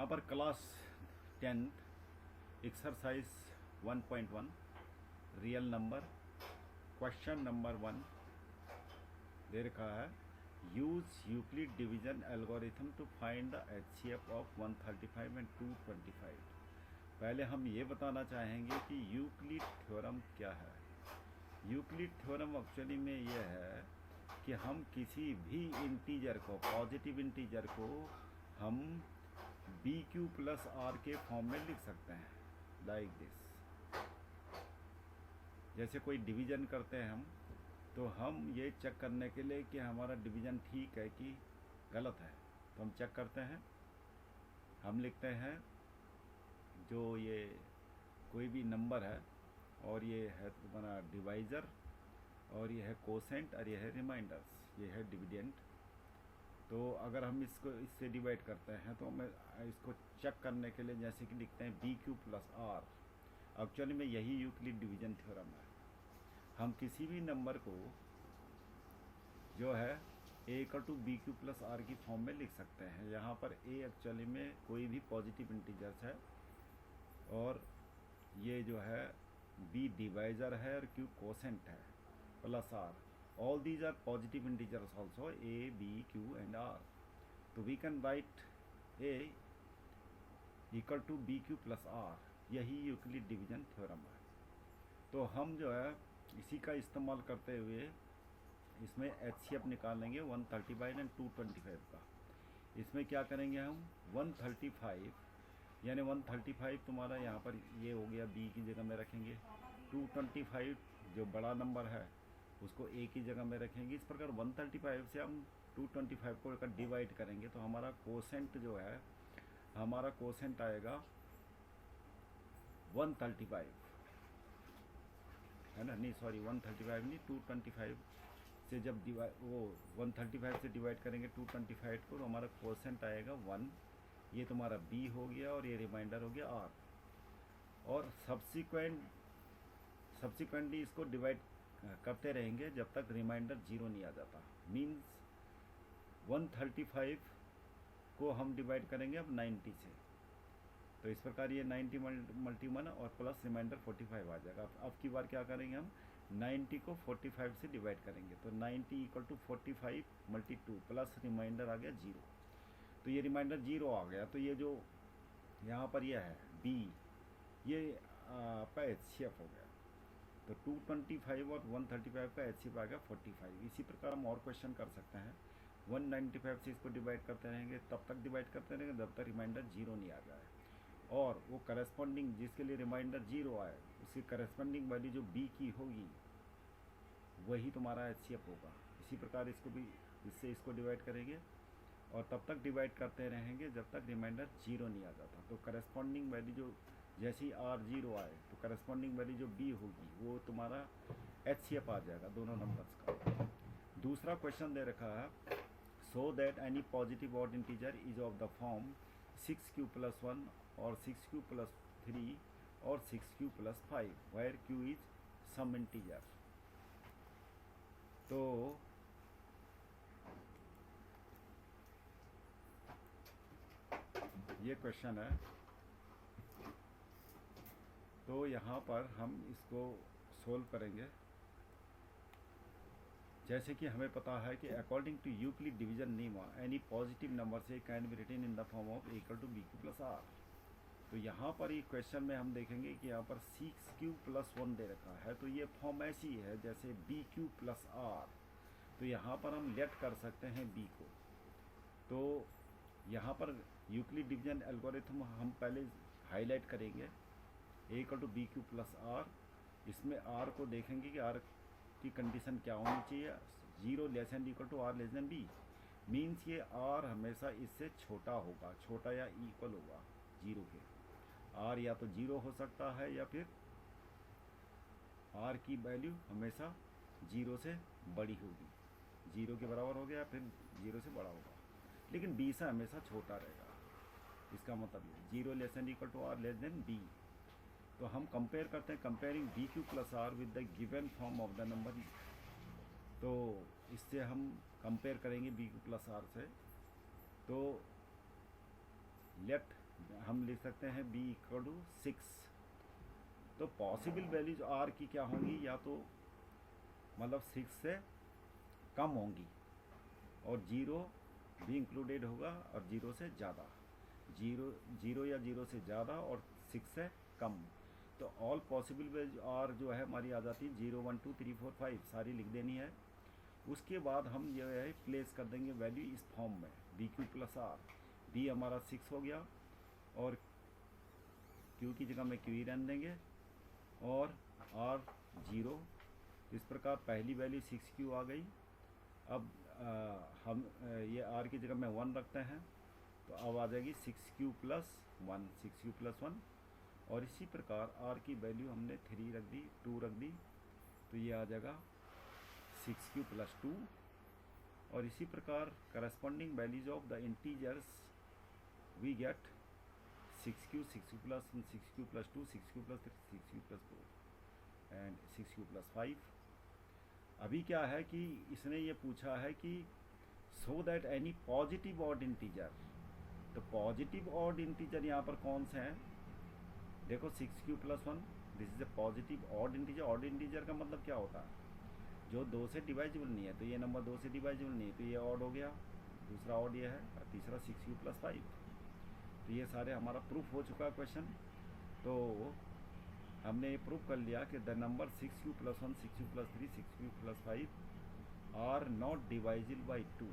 यहाँ पर class 10 exercise 1.1 real number question number 1 दे रखा है। Use Euclid division algorithm to find the HCF of 135 and 225। पहले हम ये बताना चाहेंगे कि यूक्लिड थ्योरम क्या है। यूक्लिड थ्योरम एक्चुअली में यह है कि हम किसी भी इंटीजर को, पॉजिटिव इंटीजर को हम बी क्यू प्लस आर के फॉर्म में लिख सकते हैं, लाइक दिस। जैसे कोई डिवीजन करते हैं हम, तो हम ये चेक करने के लिए कि हमारा डिवीजन ठीक है कि गलत है, तो हम चेक करते हैं। हम लिखते हैं जो ये कोई भी नंबर है और ये है तुम्हारा डिवाइज़र और ये है कोसेंट और ये है रिमाइंडर्स, ये है डिविडेंड। तो अगर हम इसको इससे डिवाइड करते हैं तो हमें इसको चेक करने के लिए जैसे कि लिखते हैं B Q plus R. Actually में यही यूक्लिड डिवीजन थ्योरम है। हम किसी भी नंबर को जो है a equal to b Q plus r की फॉर्म में लिख सकते हैं। यहाँ पर ए एक्चुअली में कोई भी पॉजिटिव इंटीजर्स है और ये जो है बी डिवाइजर है और क्यू कोसेंट है plus R. All these are positive integers also, a, b, q and r. So we can write a equal to b q plus r. यही यूक्लिड डिवीजन थ्योरम है। तो हम जो है इसी का इस्तेमाल करते हुए इसमें एचसीएफ निकालेंगे 135 एंड 225 का। इसमें क्या करेंगे हम 135 यानी 135 तुम्हारा यहाँ पर ये हो गया b की जगह में रखेंगे। 225 जो बड़ा नंबर है उसको ए की जगह में रखेंगे। इस प्रकार 135 से हम 225 को अगर डिवाइड करेंगे तो हमारा कोसेंट जो है, हमारा कोसेंट आएगा 135, है ना। नहीं सॉरी 135 नहीं, 225 से जब वो 135 से डिवाइड करेंगे 225 को तो हमारा कोसेंट आएगा 1। ये तुम्हारा बी हो गया और ये रिमाइंडर हो गया आर। और सब्सिक्वेंटली इसको डिवाइड करते रहेंगे जब तक रिमाइंडर 0 नहीं आ जाता। मीन्स 135 को हम डिवाइड करेंगे अब 90 से, तो इस प्रकार ये 90 मल्टी 1 और प्लस रिमाइंडर 45 आ जाएगा। अब की बार क्या करेंगे हम 90 को 45 से डिवाइड करेंगे, तो 90 equal to 45 multi 2 plus remainder आ गया 0। तो ये रिमाइंडर 0 आ गया, तो ये जो यहाँ पर यह है बी, ये आपका एचसीएफ हो गया। तो 225 और 135 का एचसीएफ आ गया 45। इसी प्रकार हम और क्वेश्चन कर सकते हैं। 195 से इसको डिवाइड करते रहेंगे, तब तक डिवाइड करते रहेंगे जब तक रिमाइंडर 0 नहीं आ जाए। और वो करस्पॉन्डिंग जिसके लिए रिमाइंडर 0 आए उसकी करस्पॉन्डिंग वैल्यू जो बी की होगी वही तुम्हारा एचसीएफ होगा। इसी प्रकार इसको भी इससे इसको डिवाइड करेंगे और तब तक डिवाइड करते रहेंगे जब तक रिमाइंडर 0 नहीं आ जाता। तो करस्पॉन्डिंग वैल्यू जो जैसे ही आर 0 आए तो करस्पॉन्डिंग वैल्यू जो बी होगी वो तुम्हारा एचसीएफ आ जाएगा दोनों नंबर्स का। दूसरा क्वेश्चन दे रखा है, so that any positive odd integer is of the form 6q + 1 और 6q + 3 और 6q + 5 where q is some integer. तो ये क्वेश्चन है। तो यहाँ पर हम इसको सोल्व करेंगे। जैसे कि हमें पता है कि according to Euclid division lemma any positive number से can be written in the form of equal to b Q plus r. तो यहाँ पर ये क्वेश्चन में हम देखेंगे कि यहाँ पर 6q + 1 दे रखा है, तो ये फॉर्म ऐसी है जैसे बी क्यू प्लस आर। तो यहाँ पर हम लेट कर सकते हैं बी को। तो यहाँ पर यूक्लिड डिवीजन एल्गोरिथम हम पहले हाईलाइट करेंगे, a equal to b Q plus r. इसमें आर को देखेंगे कि आर की कंडीशन क्या होनी चाहिए, 0 less and equal to R less than B. Means ये आर हमेशा इससे छोटा होगा, छोटा या इक्वल होगा 0 के। आर या तो 0 हो सकता है या फिर आर की वैल्यू हमेशा 0 से बड़ी होगी, 0 के बराबर हो गया फिर 0 से बड़ा होगा, लेकिन बी से हमेशा छोटा रहेगा। इसका मतलब ये 0 less and equal to R less than B. तो हम कंपेयर करते हैं, comparing B Q plus R with the given form of the number. तो इससे हम कंपेयर करेंगे बी क्यू प्लस आर से। तो लेट हम लिख सकते हैं b इक्वल टू 6। तो पॉसिबल वैल्यूज r की क्या होंगी, या तो मतलब 6 से कम होंगी और 0 भी इंक्लूडेड होगा और 0 से ज़्यादा, 0 या 0 से ज़्यादा और 6 से कम। तो ऑल पॉसिबल वैल्यूज r जो है हमारी आ जाती है 0 1 2 3 4 5 सारी लिख देनी है। उसके बाद हम ये है प्लेस कर देंगे वैल्यू इस फॉर्म में B Q plus R. B हमारा 6 हो गया और क्यू की जगह में क्यू ही रहने देंगे और आर 0। इस प्रकार पहली वैल्यू 6Q आ गई। अब हम ये आर की जगह में 1 रखते हैं तो अब आ जाएगी 6Q प्लस 1, 6Q प्लस 1। और इसी प्रकार आर की वैल्यू हमने 3 रख दी, 2 रख दी, तो ये आ जाएगा 6Q प्लस 2। और इसी प्रकार corresponding values of the integers we get 6Q, 6Q plus 1, 6Q plus 2, 6Q plus 3, 6Q plus 4 and 6Q plus 5। अभी क्या है कि इसने ये पूछा है कि so that any positive odd integer, तो पॉजिटिव ऑड इंटीजर यहाँ पर कौन से हैं, देखो 6Q plus 1 this is a positive odd integer. Odd integer का मतलब क्या होता है, जो 2 से डिवाइजिबल नहीं है, तो ये नंबर 2 से डिवाइजिबल नहीं है तो ये ऑड हो गया, दूसरा ऑड ये है और तीसरा 6Q प्लस 5। तो ये सारे हमारा प्रूफ हो चुका है क्वेश्चन। तो हमने ये प्रूफ कर लिया कि the number 6Q plus 1, 6Q plus 3, 6Q plus 5 are not divisible by 2।